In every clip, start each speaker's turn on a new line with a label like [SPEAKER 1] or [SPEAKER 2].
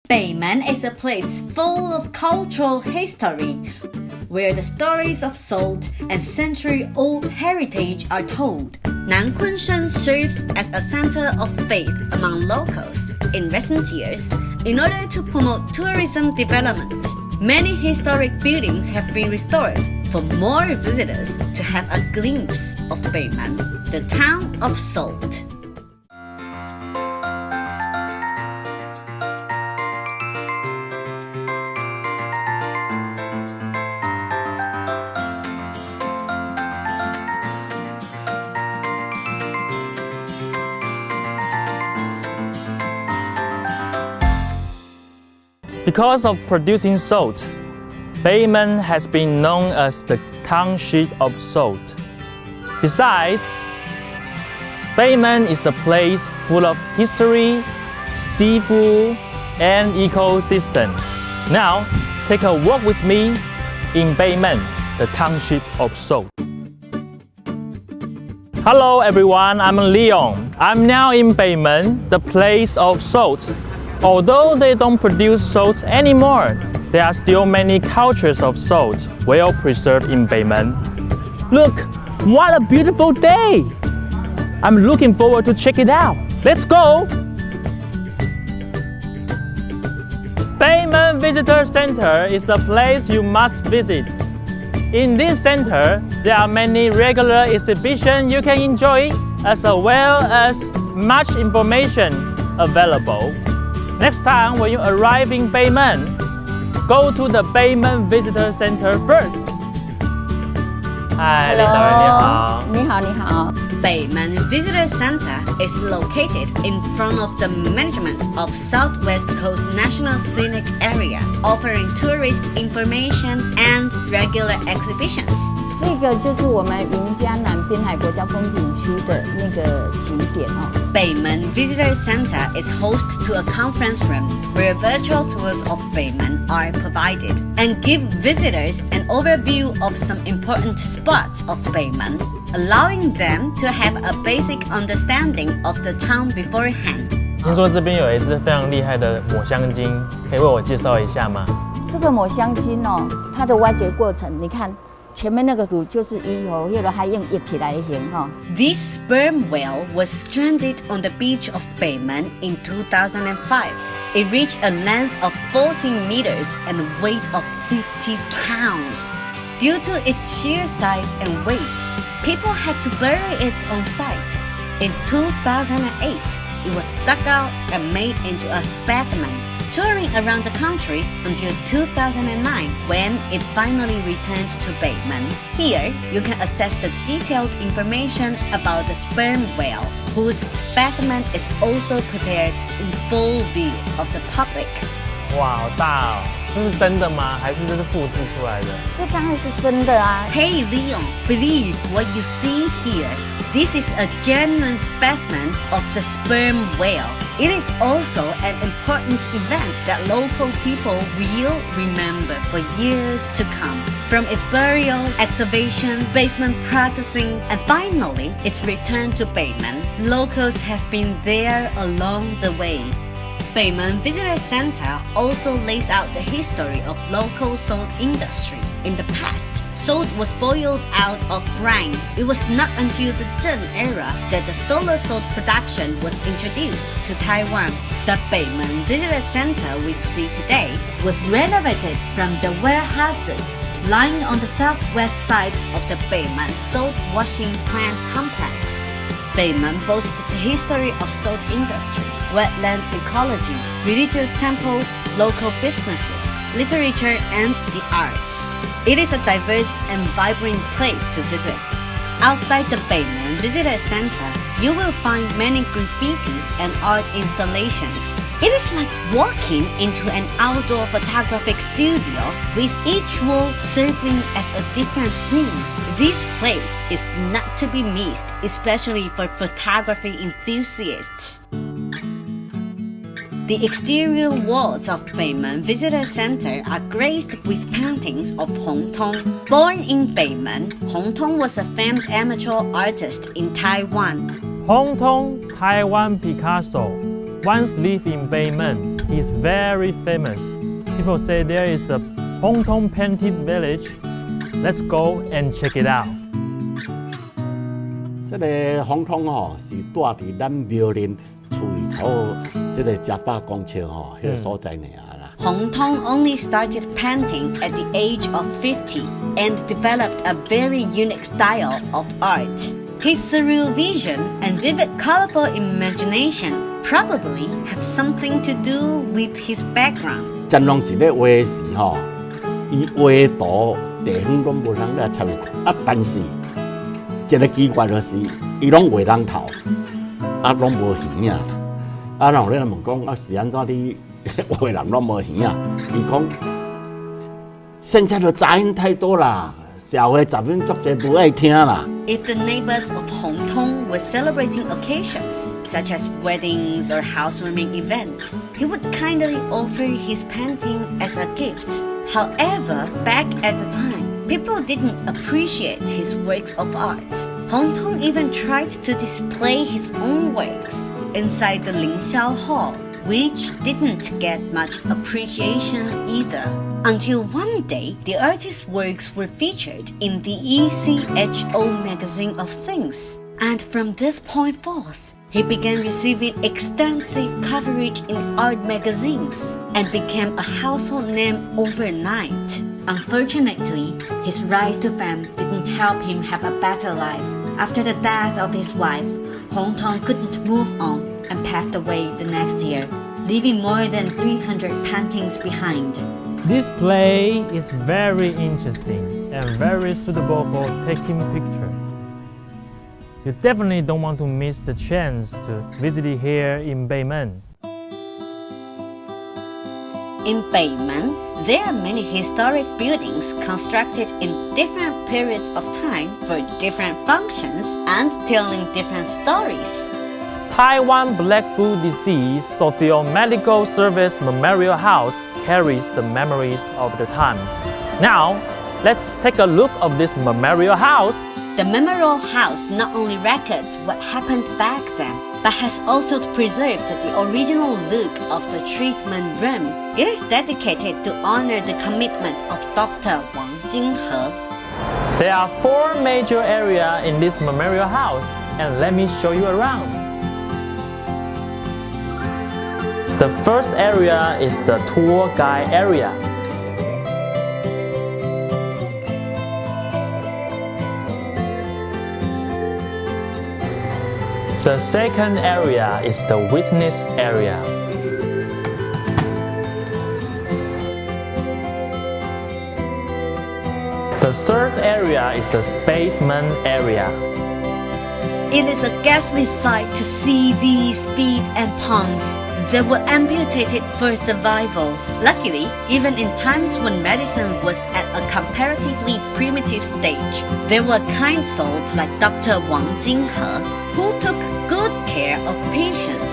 [SPEAKER 1] Beimen is a place full of cultural history, where the stories of salt and century-old heritage are told. Nankunshan serves as a center of faith among locals in recent years in order to promote tourism development. Many historic buildings have been restored for more visitors to have a glimpse of Beimen, the town of salt.
[SPEAKER 2] Because of producing salt, Beimen has been known as the township of salt. Besides, Beimen is a place full of history, seafood, and ecosystem. Now, take a walk with me in Beimen, the township of salt. Hello everyone, I'm Leon. I'm now in Beimen, the place of salt. Although they don't produce salt anymore, there are still many cultures of salt well preserved in Beimen. Look, what a beautiful day! I'm looking forward to check it out. Let's go! Beimen Visitor Center is a place you must visit. In this center, there are many regular exhibitions you can enjoy, as well as much information available. Next time when you arrive in Beimen, go to the Beimen Visitor Center first. Hi, 李小人，你好。
[SPEAKER 3] 你好，你好。
[SPEAKER 1] Beimen Visitor Center is located in front of the management of Southwest Coast National Scenic Area, offering tourist information and regular exhibitions.
[SPEAKER 3] 这个就是我们云嘉南滨海国家风景区的那个景点哦。
[SPEAKER 1] Beimen Visitor Center is host to a conference room where virtual tours of Beimen are provided and give visitors an overview of some important spots of Beimen, allowing them to have a basic understanding of the town beforehand.
[SPEAKER 2] 听说这边有一支非常厉害的抹香鲸，可以为我介绍一下吗？
[SPEAKER 3] 这个抹香鲸哦，它的挖掘过程，你看。前面那个乳就是鱼哦，迄个还用液起来形哈。
[SPEAKER 1] This sperm whale was stranded on the beach of Beimen in 2005. It reached a length of 14 meters and a weight of 50 pounds. Due to its sheer size and weight, people had to bury it on site. In 2008, it was dug out and made into a specimen, touring around the country until 2009 when it finally returned to Beimen. Here, you can access the detailed information about the sperm whale, whose specimen is also prepared in full view of the public.
[SPEAKER 2] 哇，好大哦！这是真的吗？还是这是复制出来的？
[SPEAKER 3] 这当然是真的啊。
[SPEAKER 1] Hey Leon, believe what you see here. This is a genuine specimen of the sperm whale. It is also an important event that local people will remember for years to come. From its burial, excavation, basement processing, and finally its return to Beimen, locals have been there along the way. Beimen Visitor Center also lays out the history of local salt industry. In the past, salt was boiled out of brine. It was not until the Zheng era that the solar salt production was introduced to Taiwan. The Beimen Visitor Center we see today was renovated from the warehouses lying on the southwest side of the Beimen salt washing plant complex. Beimen boasts the history of salt industry, wetland ecology, religious temples, local businesses, literature, and the arts. It is a diverse and vibrant place to visit. Outside the Beimen Visitor Center, you will find many graffiti and art installations. It is like walking into an outdoor photographic studio with each wall serving as a different scene. This place is not to be missed, especially for photography enthusiasts. The exterior walls of Beimen Visitor Center are graced with paintings of Hong Tong. Born in Beimen, Hong Tong was a famed amateur artist in Taiwan.
[SPEAKER 2] Hong Tong, Taiwan Picasso once lived in Beimen. is very famous. People say there is a Hong Kong painted village. Let's go and check it out.
[SPEAKER 4] 这个红通是住伫咱苗林厝头这个100公尺迄个所在尔啦。
[SPEAKER 1] Hong Tong only started painting at the age of 50 and developed a very unique style of art. His surreal vision and vivid, colorful imagination probably have something to do with his background.
[SPEAKER 4] 真拢是咧画时伊画图地方拢无人来参与看，但是一个奇怪就是伊拢画人头，拢无耳啊。然后咧问讲是安怎你画人拢无耳啊？伊讲现在的杂音太多啦。社会杂音足侪不爱听啦。
[SPEAKER 1] If the neighbors of Hong Tong were celebrating occasions, such as weddings or housewarming events, he would kindly offer his painting as a gift. However, back at the time, people didn't appreciate his works of art. Hong Tong even tried to display his own works inside the Lingxiao Hall, which didn't get much appreciation either. Until one day, the artist's works were featured in the ECHO magazine of things. And from this point forth, he began receiving extensive coverage in art magazines and became a household name overnight. Unfortunately, his rise to fame didn't help him have a better life. After the death of his wife, Hong Tong couldn't move on and passed away the next year, leaving more than 300 paintings behind.
[SPEAKER 2] This play is very interesting and very suitable for taking pictures. You definitely don't want to miss the chance to visit it here in Beimen.
[SPEAKER 1] In Beimen, there are many historic buildings constructed in different periods of time for different functions and telling different stories.
[SPEAKER 2] Taiwan Blackfoot Disease Socio-Medical Service Memorial House carries the memories of the times. Now, let's take a look of this memorial house.
[SPEAKER 1] The memorial house not only records what happened back then, but has also preserved the original look of the treatment room. It is dedicated to honor the commitment of Dr. Wang Jinghe.
[SPEAKER 2] There are 4 major areas in this memorial house, and let me show you around. The first area is the tour guide area. The second area is the witness area. The third area is the spaceman area.
[SPEAKER 1] It is a ghastly sight to see these feet and palms. They were amputated for survival. Luckily, even in times when medicine was at a comparatively primitive stage, there were kind souls like Dr. Wang Jinghe who took good care of patients,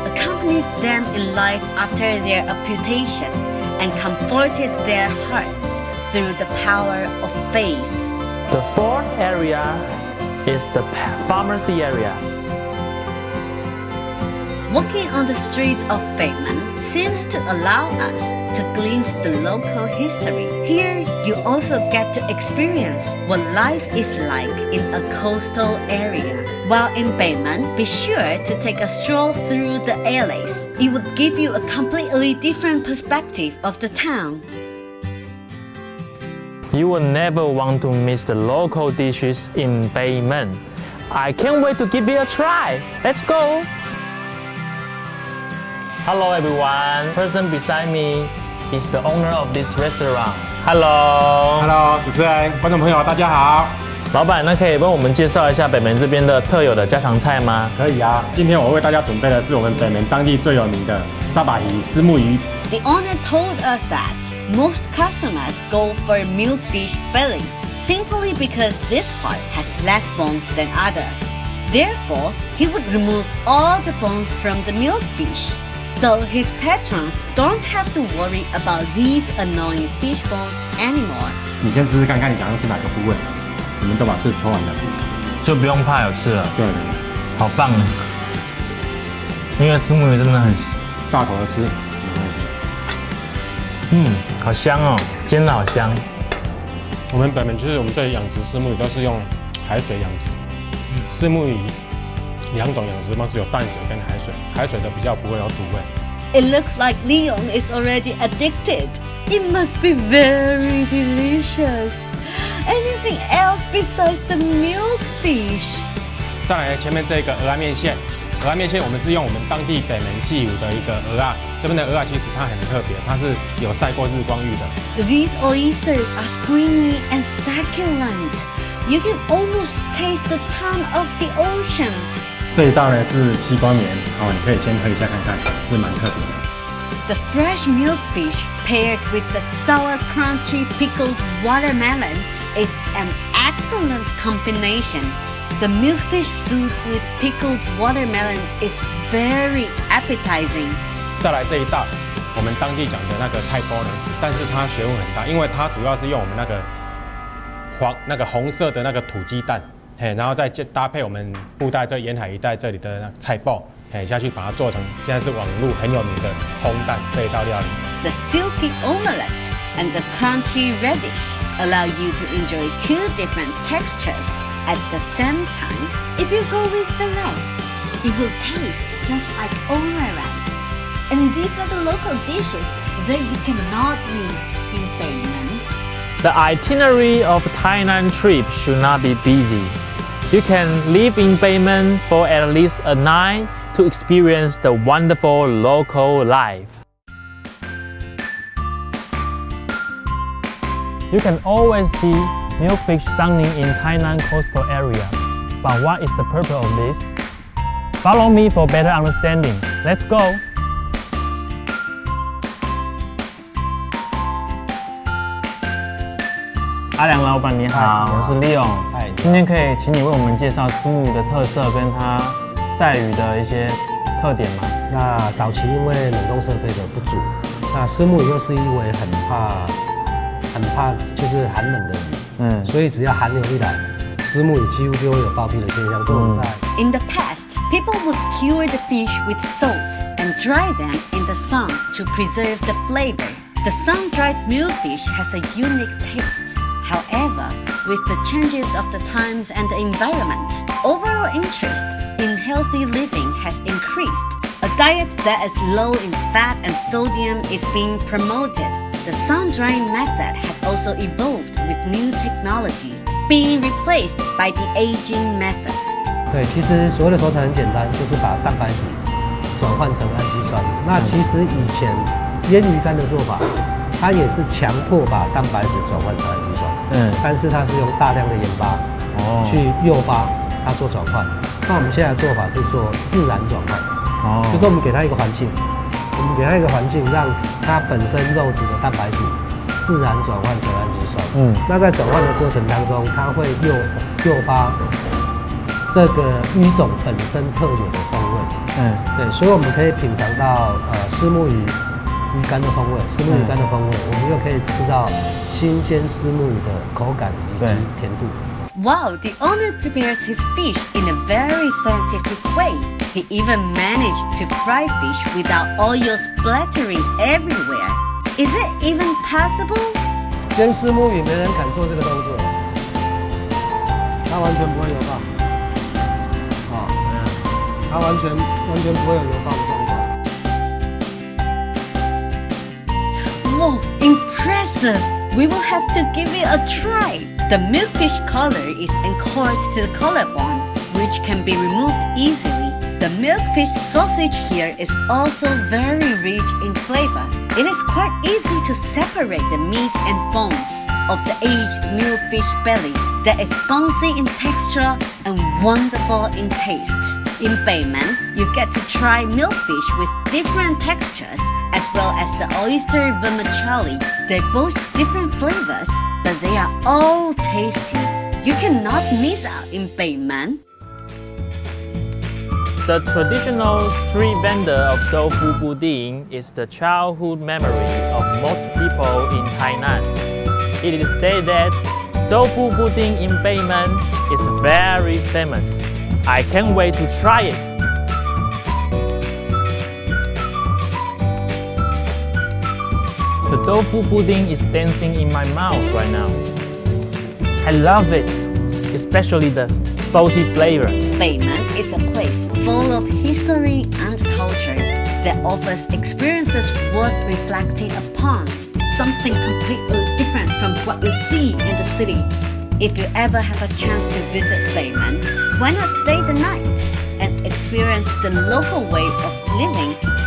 [SPEAKER 1] accompanied them in life after their amputation, and comforted their hearts through the power of faith.
[SPEAKER 2] The fourth area is the pharmacy area.
[SPEAKER 1] Walking on the streets of Beimen seems to allow us to glimpse the local history. Here, you also get to experience what life is like in a coastal area. While in Beimen, be sure to take a stroll through the alleys. It would give you a completely different perspective of the town.
[SPEAKER 2] You will never want to miss the local dishes in Beimen. I can't wait to give it a try. Let's go! Hello everyone. Person beside me is the owner of this restaurant. Hello.
[SPEAKER 5] 主持人、观众朋友，大家好。
[SPEAKER 2] 老板，那可以帮我们介绍一下北门这边的特有的家常菜吗？
[SPEAKER 5] 可以啊，今天我为大家准备的是我们北门当地最有名的沙巴鱼丝木鱼。
[SPEAKER 1] The owner told us that most customers go for milkfish belly simply because this part has less bones than others. Therefore, he would remove all the bones from the milkfish, so his patrons don't have to worry about these annoying fish bones anymore.
[SPEAKER 5] 你先试试看看，你想要吃哪个部位？我们都把刺抽完了，
[SPEAKER 2] 就不用怕有刺了。
[SPEAKER 5] 对，
[SPEAKER 2] 好棒！因为丝木鱼真的很
[SPEAKER 5] 大口的吃。
[SPEAKER 2] 好香哦，煎的好香。
[SPEAKER 5] 我们北门就是我们这里养殖虱目鱼都是用海水养殖，虱目鱼2种养殖方式有淡水跟海水，海水的比较不会有土味。
[SPEAKER 1] It looks like Leon is already addicted. It must be very delicious. Anything else besides the milkfish?
[SPEAKER 5] 再来前面这个蚵仔面线，蚵仔面线我们是用我们当地北门西湖的一个蚵仔，这边的蚵仔其实它很特别，它是有晒过日光浴的。
[SPEAKER 1] These oysters are springy and succulent. You can almost taste the tone of the ocean.
[SPEAKER 5] 这一道呢是西瓜棉哦，你可以先喝一下看看，是蛮特别的。
[SPEAKER 1] The fresh milkfish paired with the sour, crunchy, pickled watermelon is an excellent combination. The milkfish soup with pickled watermelon is very appetizing.
[SPEAKER 5] 再来这一道，我们当地讲的那个菜包呢，但是它学问很大，因为它主要是用我们那个红色的那个土鸡蛋，然后再搭配我们布袋这沿海一带这里的那个菜包，下去把它做成现在是网络很有名的烘蛋这一道料理。
[SPEAKER 1] The silky omelette and the crunchy radish allow you to enjoy 2 different textures at the same time. If you go with the rice, it will taste just like omar rice. And these are the local dishes that you cannot miss in Beimen.
[SPEAKER 2] The itinerary of Tainan trip should not be busy. You can live in Beimen for at least a night to experience the wonderful local life. You can always see milkfish sunning in Tainan coastal area. But what is the purpose of this? Follow me for better understanding. Let's go! 阿良老板你好，我是 Leon。今天可以请你为我们介绍虱目鱼的特色跟它晒鱼的一些特点吗？
[SPEAKER 6] 那早期因为冷冻设备的不足，那虱目鱼又是一尾很怕就是寒冷的鱼，所以只要寒流一来，虱目鱼几乎就会有暴毙的现象。所以我们在
[SPEAKER 1] In the past, people would cure the fish with salt and dry them in the sun to preserve the flavor. The sun-dried milkfish has a unique taste. However, with the changes of the times and the environment, overall interest in healthy living has increased. A diet that is low in fat and sodium is being promoted. The sun-drying method has also evolved with new technology, being replaced by the aging method.
[SPEAKER 6] 对，其实所谓的熟成很简单，就是把蛋白质转换成氨基酸。那其实以前腌鱼干的做法，它也是强迫把蛋白质转换成氨基酸，但是它是用大量的盐巴去诱发它做转换。那我们现在的做法是做自然转换，就是我们给它一个环境，让它本身肉质的蛋白质自然转换成氨基酸。那在转换的过程当中，它会诱发这个鱼种本身特有的风味。对，所以我们可以品尝到虱目鱼干的风味，虱目鱼干的风味，我们又可以吃到新鲜虱目鱼的口感以及甜度。
[SPEAKER 1] Wow, the owner prepares his fish in a very scientific way. He even managed to fry fish without oil splattering everywhere. Is it even possible?
[SPEAKER 6] 煎虱目鱼没人敢做这个动作，它完全不会油爆。它完全不会有油爆的状况。
[SPEAKER 1] Whoa, impressive! We will have to give it a try. The milkfish color is anchored to the collarbone, which can be removed easily. The milkfish sausage here is also very rich in flavor. It is quite easy to separate the meat and bones of the aged milkfish belly that is bouncy in texture and wonderful in taste. In Beimen, you get to try milkfish with different textures as well as the oyster vermicelli. They boast different flavors, but they are all tasty. You cannot miss out in Beimen.
[SPEAKER 2] The traditional street vendor of tofu pudding is the childhood memory of most people in Tainan. It is said that tofu pudding in Beimen is very famous. I can't wait to try it. The tofu pudding is dancing in my mouth right now. I love it, especially the salty flavor.
[SPEAKER 1] Beimen is a place full of history and culture that offers experiences worth reflecting upon, something completely different from what you see in the city. If you ever have a chance to visit Beimen, why not stay the night and experience the local way of living